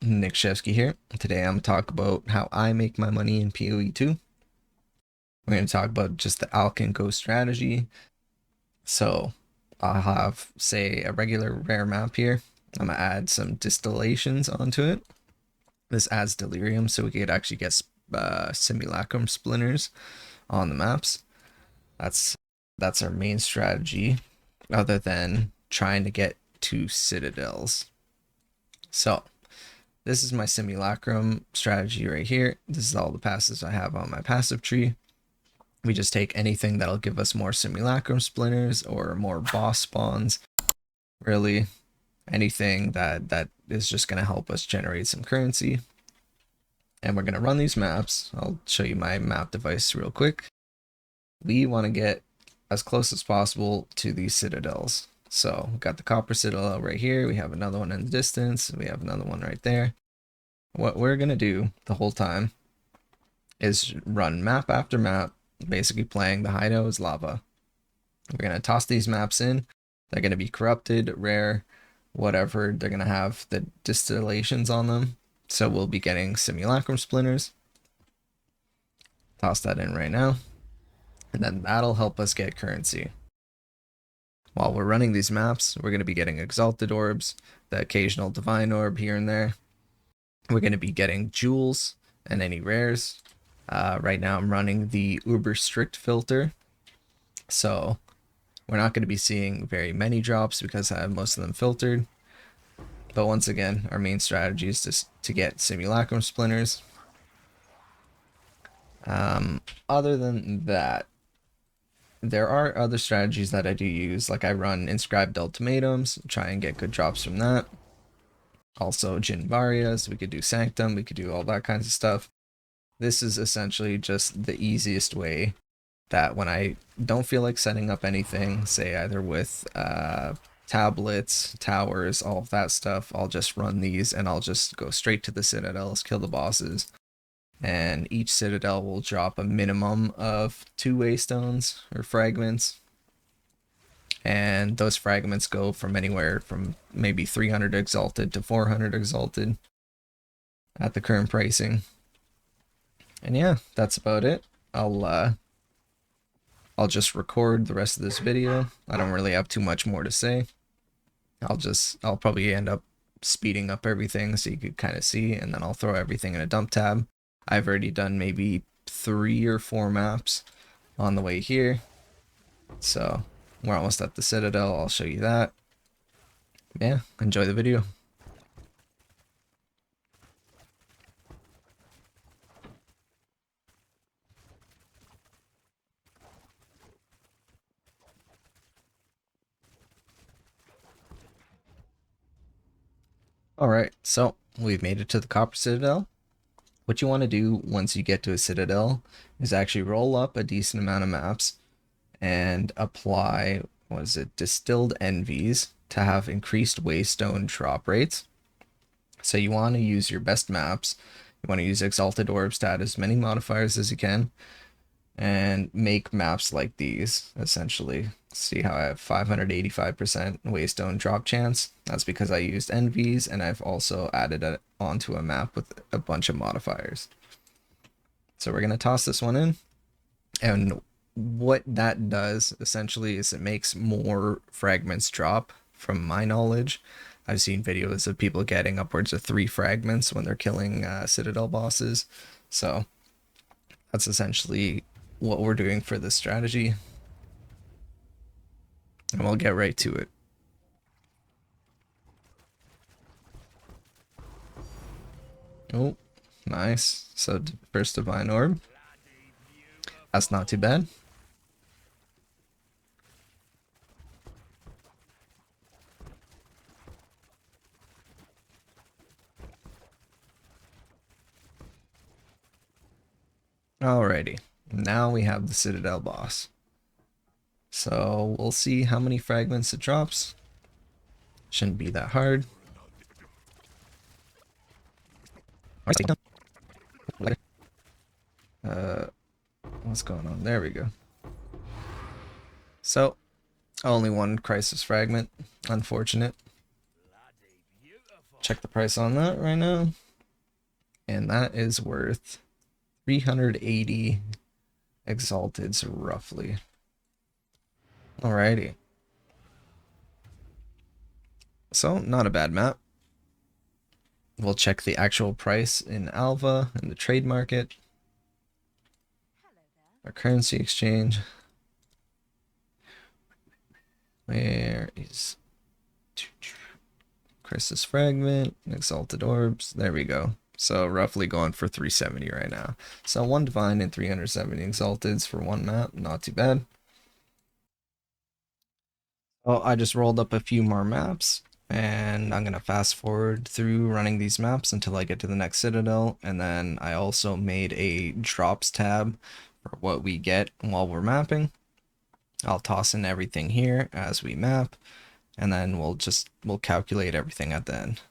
NickChefski here. Today I'm going to talk about how I make my money in PoE 2. We're going to talk about just the Alk and Go strategy. So I'll have, say, a regular rare map here. I'm going to add some distillations onto it. This adds delirium, so we could actually get simulacrum splinters on the maps. That's our main strategy, other than trying to get to citadels. So this is my simulacrum strategy right here. This is all the passives I have on my passive tree. We just take anything that'll give us more simulacrum splinters or more boss spawns. Really, anything that is just going to help us generate some currency. And we're going to run these maps. I'll show you my map device real quick. We want to get as close as possible to these citadels. So we've got the copper citadel right here. We have another one in the distance. We have another one right there. What we're going to do the whole time is run map after map, basically playing the hideout as lava. We're going to toss these maps in. They're going to be corrupted, rare, whatever. They're going to have the distillations on them. So we'll be getting simulacrum splinters. Toss that in right now. And then that'll help us get currency. While we're running these maps, we're going to be getting exalted orbs, the occasional divine orb here and there. We're going to be getting jewels and any rares. Right now I'm running the uber strict filter. So we're not going to be seeing very many drops because I have most of them filtered. But once again, our main strategy is just to get simulacrum splinters. Other than that, there are other strategies that I do use, like I run inscribed ultimatums, try and get good drops from that. Also Jinvarias, we could do Sanctum, we could do all that kinds of stuff. This is essentially just the easiest way that when I don't feel like setting up anything, say either with tablets, towers, all of that stuff, I'll just run these and I'll just go straight to the citadels, kill the bosses. And each citadel will drop a minimum of 2 waystones or fragments. And those fragments go from anywhere from maybe 300 exalted to 400 exalted at the current pricing. And yeah, that's about it. I'll just record the rest of this video. I don't really have too much more to say. I'll probably end up speeding up everything so you could kind of see, and then I'll throw everything in a dump tab. I've already done maybe 3 or 4 maps on the way here. So we're almost at the citadel. I'll show you that. Yeah, enjoy the video. Alright, so we've made it to the copper citadel. What you want to do once you get to a citadel is actually roll up a decent amount of maps and apply, what is it, distilled envies to have increased waystone drop rates. So you want to use your best maps. You want to use exalted orbs to add as many modifiers as you can and make maps like these, essentially. See how I have 585% waystone drop chance? That's because I used envies and I've also added it onto a map with a bunch of modifiers. So we're going to toss this one in, and what that does essentially is it makes more fragments drop. From my knowledge, I've seen videos of people getting upwards of 3 fragments when they're killing citadel bosses. So that's essentially what we're doing for this strategy, and we'll get right to it. Oh, nice. So first divine orb. That's not too bad. Alrighty, now we have the citadel boss. So we'll see how many fragments it drops. Shouldn't be that hard. What's going on? There we go. So, only 1 crisis fragment. Unfortunate. check the price on that right now. And that is worth 380 exalteds roughly. Alrighty. So, not a bad map. We'll check the actual price in Alva in the trade market. Our currency exchange. Where is Chris's fragment, exalted orbs? There we go. So roughly going for 370 right now. So 1 divine and 370 exalteds for one map. Not too bad. Well, I just rolled up a few more maps, and I'm going to fast forward through running these maps until I get to the next citadel, and then I also made a drops tab for what we get while we're mapping. I'll toss in everything here as we map, and then we'll calculate everything at the end.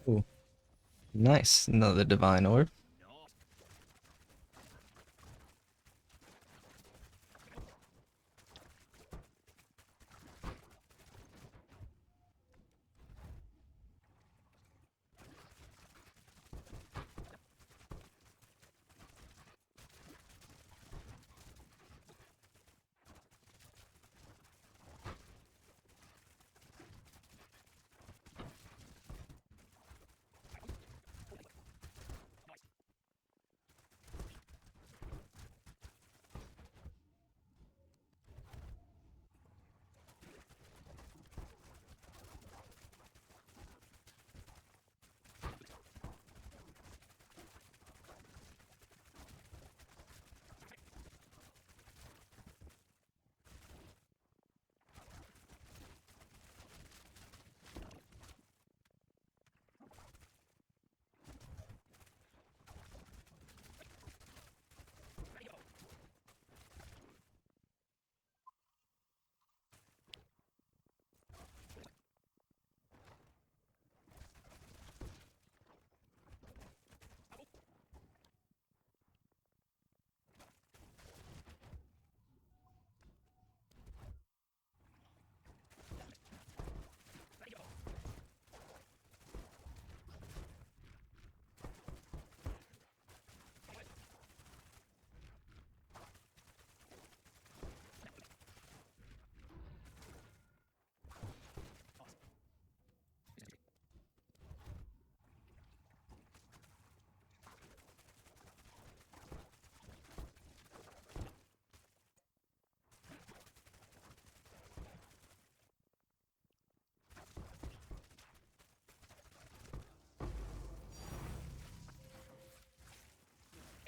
Ooh, nice, another divine orb.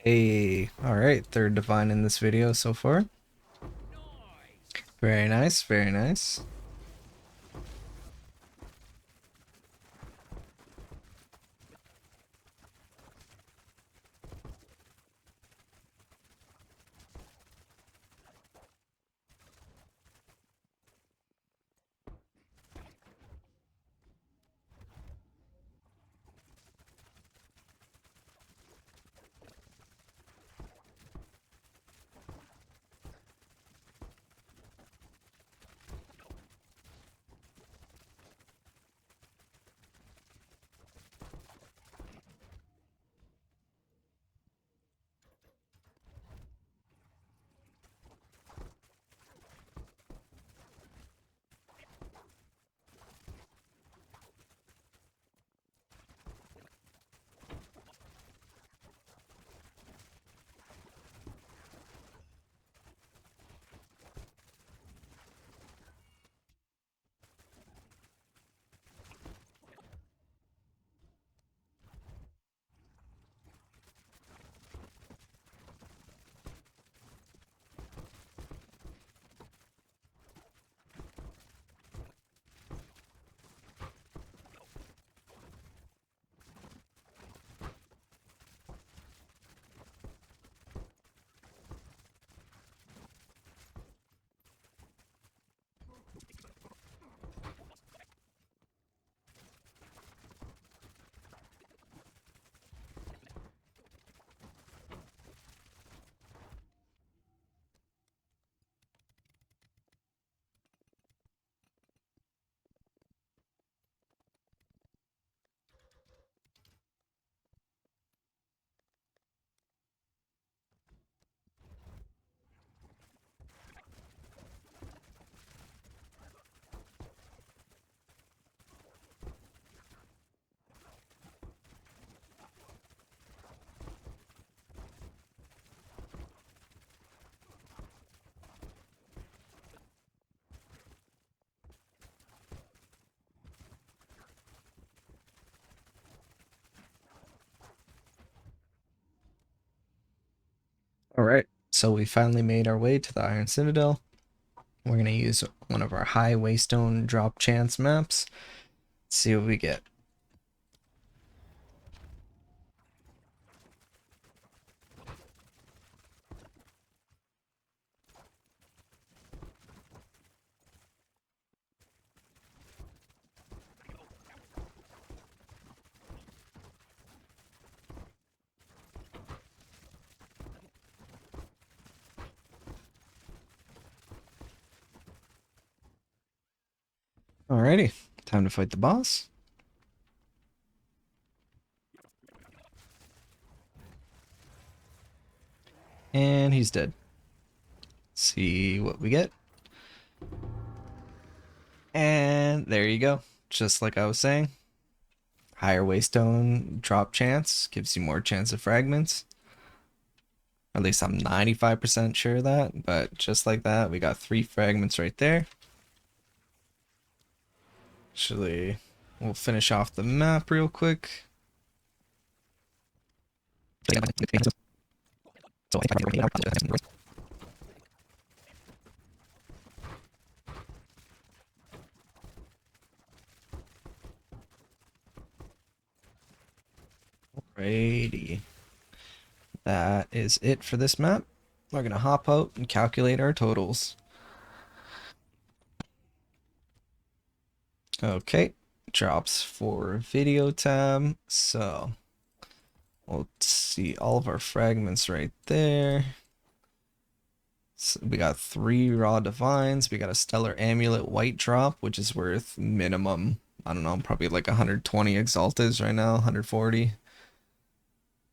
Hey, alright, third divine in this video so far. Very nice, very nice. All right, so we finally made our way to the Iron Citadel. We're gonna use one of our high waystone drop chance maps. Let's see what we get. Alrighty, time to fight the boss. And he's dead. Let's see what we get. And there you go. Just like I was saying. Higher waystone drop chance gives you more chance of fragments. At least I'm 95% sure of that, but just like that, we got 3 fragments right there. Actually, we'll finish off the map real quick. Alrighty. That is it for this map. We're gonna hop out and calculate our totals. Okay, drops for video tab. So we'll see all of our fragments right there. So we got 3 raw divines. We got a stellar amulet white drop, which is worth minimum, I don't know, probably like 120 exaltas right now, 140.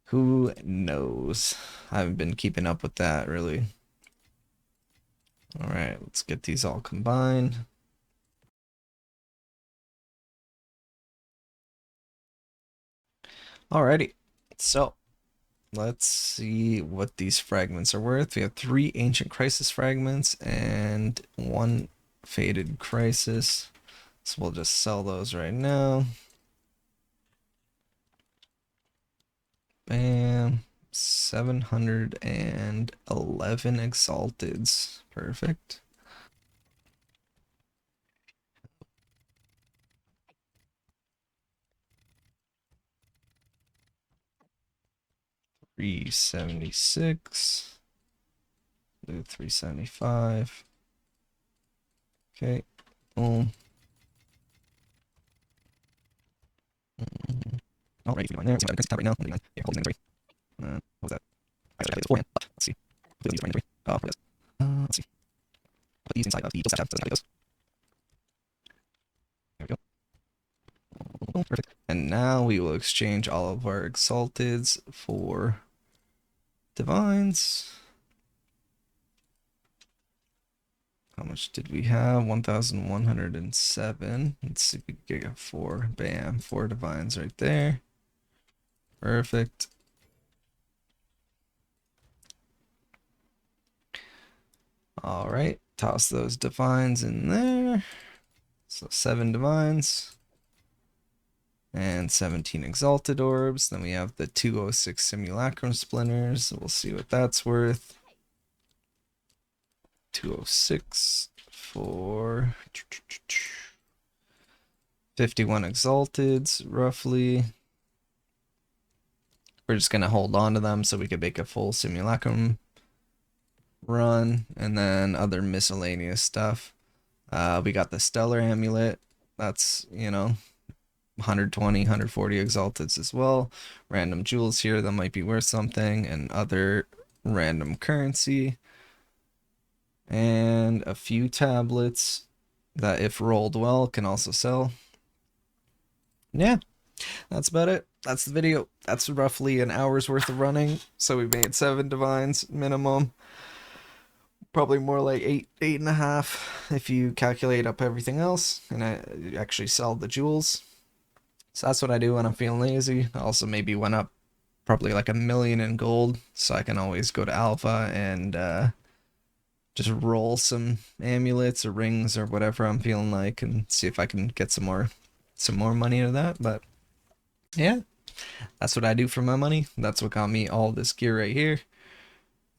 Who knows? I haven't been keeping up with that really. All right, let's get these all combined. Alrighty, so let's see what these fragments are worth. We have 3 ancient crisis fragments and 1 faded crisis. So we'll just sell those right now. Bam. 711 exalteds. Perfect. $376. Do 375. Okay. Boom. All right, going there. Let's see right now. Here, holding inventory. What was that? I actually it's 4. Let's see. Put these inventory. Oh, yes. Let's see. Put these inside of the tab. Doesn't have those. There we go. Oh, perfect. And now we will exchange all of our exalteds for divines. How much did we have? 1,107. Let's see if we can get 4. Bam. 4 divines right there. Perfect. All right. Toss those divines in there. So 7 divines. And 17 exalted orbs. Then we have the 206 simulacrum splinters. We'll see what that's worth. 206 for 51 exalteds, roughly. We're just gonna hold on to them so we can make a full simulacrum run, and then other miscellaneous stuff. We got the stellar amulet. That's, you know, 120, 140 exalteds as well. Random jewels here that might be worth something, and other random currency. And a few tablets that, if rolled well, can also sell. Yeah, that's about it. That's the video. That's roughly an hour's worth of running. So we made 7 divines minimum. Probably more like 8.5 if you calculate up everything else and I actually sell the jewels. So that's what I do when I'm feeling lazy. I also maybe went up probably like 1,000,000 in gold, so I can always go to alpha and just roll some amulets or rings or whatever I'm feeling like and see if I can get some more money out of that. But yeah, that's what I do for my money. That's what got me all this gear right here.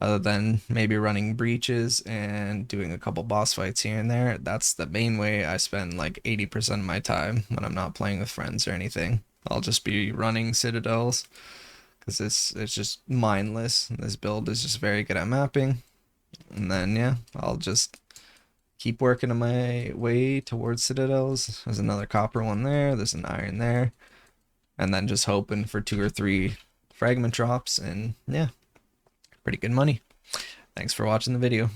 Other than maybe running breaches and doing a couple boss fights here and there, that's the main way I spend like 80% of my time when I'm not playing with friends or anything. I'll just be running citadels because it's just mindless. This build is just very good at mapping. And then yeah, I'll just keep working on my way towards citadels. There's another copper one there, there's an iron there. And then just hoping for 2 or 3 fragment drops, and yeah, pretty good money. Thanks for watching the video.